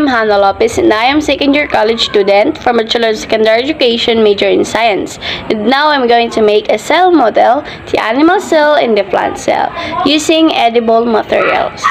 am Hannah Lopez and I am second-year college student from Bachelor's Secondary Education major in Science. And now I'm going to make a cell model, the animal cell and the plant cell, using edible materials.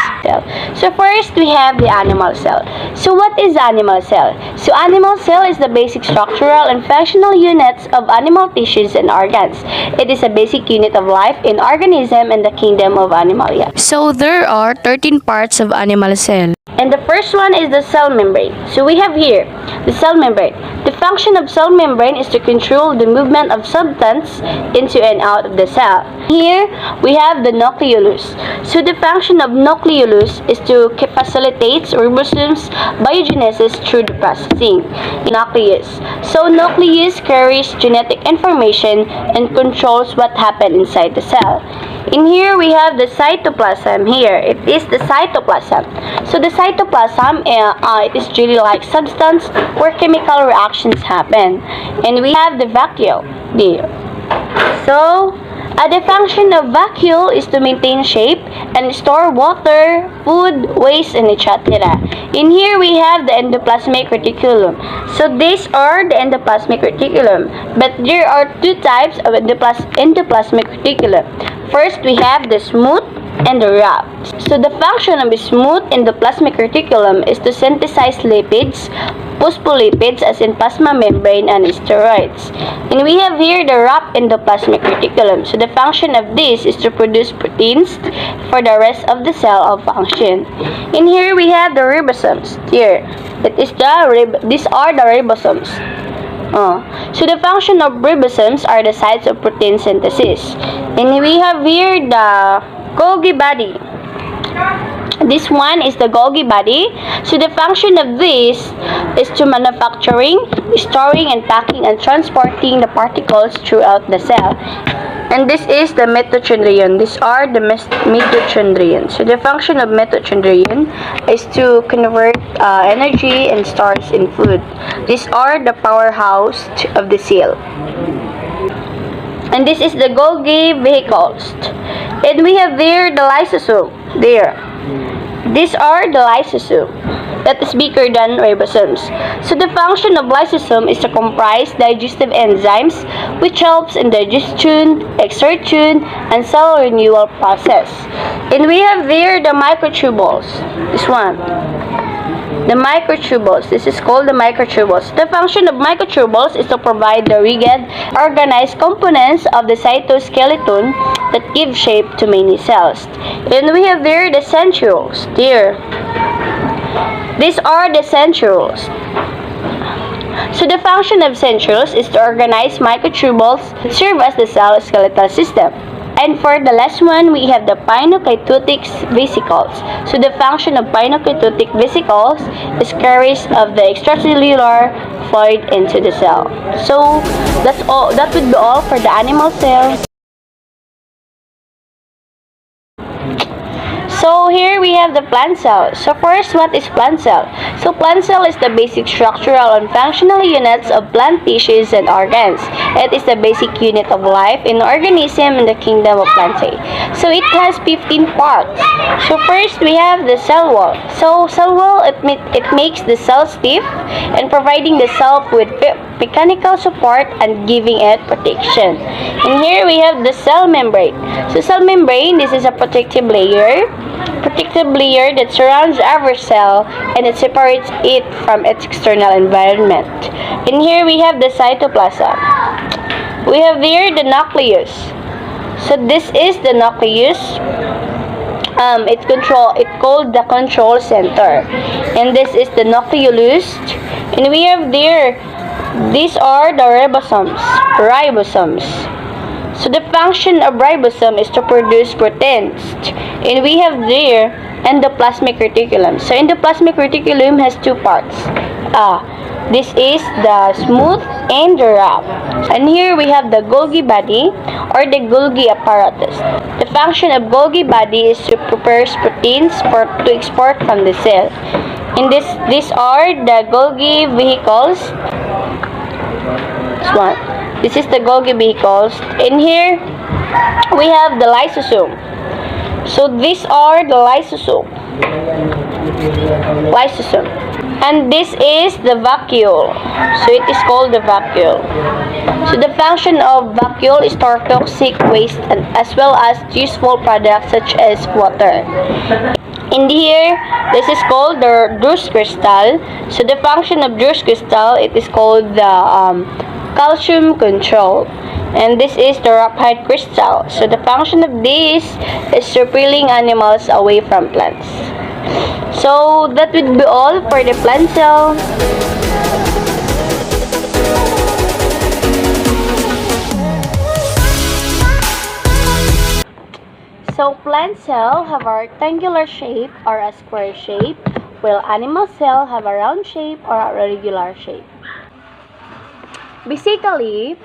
So first we have the animal cell. So what is the animal cell? So animal cell is the basic structural and functional units of animal tissues and organs. It is a basic unit of life in organism and the kingdom of Animalia. So there are 13 parts of animal cell. And the first one is the cell membrane. So we have here the cell membrane. The function of cell membrane is to control the movement of substance into and out of the cell. Here we have the nucleolus. So the function of nucleolus is to facilitate ribosomes biogenesis through the processing. Nucleus. So nucleus carries genetic information and controls what happens inside the cell. In here we have the cytoplasm. Here it is the cytoplasm. So the cytoplasm it is really like substance where chemical reactions happen. And we have the vacuole there. So the function of vacuole is to maintain shape and store water, food, waste, and etc. In here we have the endoplasmic reticulum. So these are the endoplasmic reticulum, but there are two types of endoplasmic reticulum. First we have the smooth and the rough. So the function of the smooth endoplasmic reticulum is to synthesize lipids, phospholipids as in plasma membrane and steroids. And we have here the rough endoplasmic reticulum. So the function of this is to produce proteins for the rest of the cell of function. In here we have the ribosomes. Here, these are the ribosomes. So the function of ribosomes are the sites of protein synthesis. And we have here the Golgi body. This one is the Golgi body. So the function of this is to manufacturing, storing, and packing and transporting the particles throughout the cell. And this is the mitochondrion. These are the mitochondrion. So the function of mitochondrion is to convert energy and stores in food. These are the powerhouse of the cell. And this is the Golgi vehicles. And we have there the lysosome. There. These are the lysosome. That is bigger than ribosomes. So the function of lysosome is to comprise digestive enzymes which helps in digestion, excretion, and cell renewal process. And we have there the microtubules. This one. The microtubules. This is called the microtubules. The function of microtubules is to provide the rigid, organized components of the cytoskeleton that give shape to many cells. And we have there the centrioles. There. These are the centrioles. So the function of centrioles is to organize microtubules that serve as the cell skeletal system. And for the last one, we have the pinocytic vesicles. So the function of pinocytic vesicles is carries of the extracellular fluid into the cell. So that's all. That would be all for the animal cell. So here we have the plant cell. So first, what is plant cell? So plant cell is the basic structural and functional units of plant tissues and organs. It is the basic unit of life in organism in the kingdom of plantae. So it has 15 parts. So first we have the cell wall. So cell wall, it makes the cell stiff and providing the cell with mechanical support and giving it protection. And here we have the cell membrane. So cell membrane, this is a protective layer that surrounds our cell and it separates it from its external environment. And here we have the cytoplasm. We have here the nucleus. So this is the nucleus. It's called the control center. And this is the nucleolus. And we have there, these are the ribosomes. So the function of ribosome is to produce proteins. And we have there endoplasmic reticulum. So endoplasmic reticulum has two parts. This is the smooth and the rough. And here we have the Golgi body or the Golgi apparatus. The function of Golgi body is to prepare proteins to export from the cell. And these are the Golgi vehicles. This one. This is the Golgi vehicles. In here, we have the lysosome. So these are the lysosome. And this is the vacuole. So it is called the vacuole. So the function of vacuole is store toxic waste and as well as useful products such as water. In here, this is called the Druce crystal. So the function of Druce crystal, it is called the calcium control. And this is the Rawhide crystal. So the function of this is repelling animals away from plants. So that would be all for the plant cell. So plant cell have a rectangular shape or a square shape, while animal cell have a round shape or a regular shape. Basically,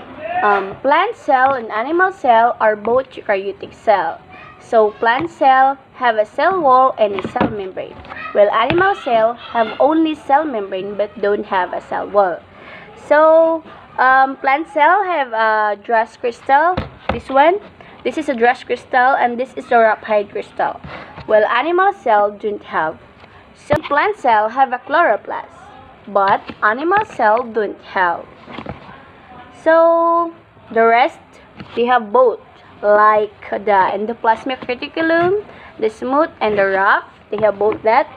plant cell and animal cell are both eukaryotic cell. So plant cell have a cell wall and a cell membrane, while animal cell have only cell membrane but don't have a cell wall. So plant cell have a Druce crystal. This is a Druce crystal, and this is the Rawhide crystal. While animal cell don't have. So plant cell have a chloroplast, but animal cell don't have. So the rest, they have both, like the endoplasmic reticulum, the smooth and the rough, they have both that.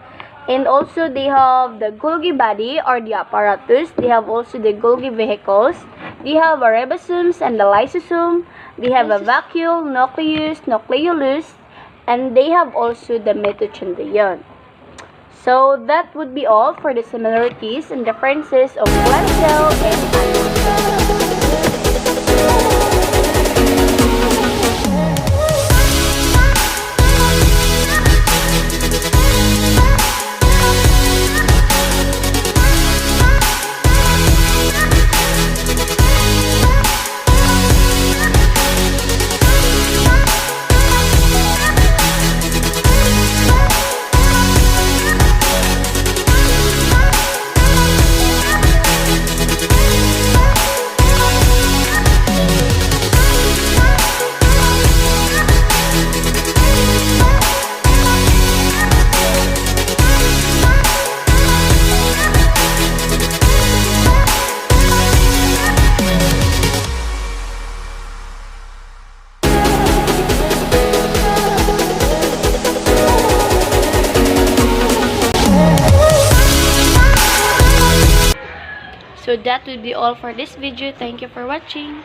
And also they have the Golgi body or the apparatus, they have also the Golgi vehicles, they have a ribosomes and the lysosome, they have a vacuole, nucleus, nucleolus, and they have also the mitochondrion. So that would be all for the similarities and differences of plant cell and animal cell. So that would be all for this video. Thank you for watching.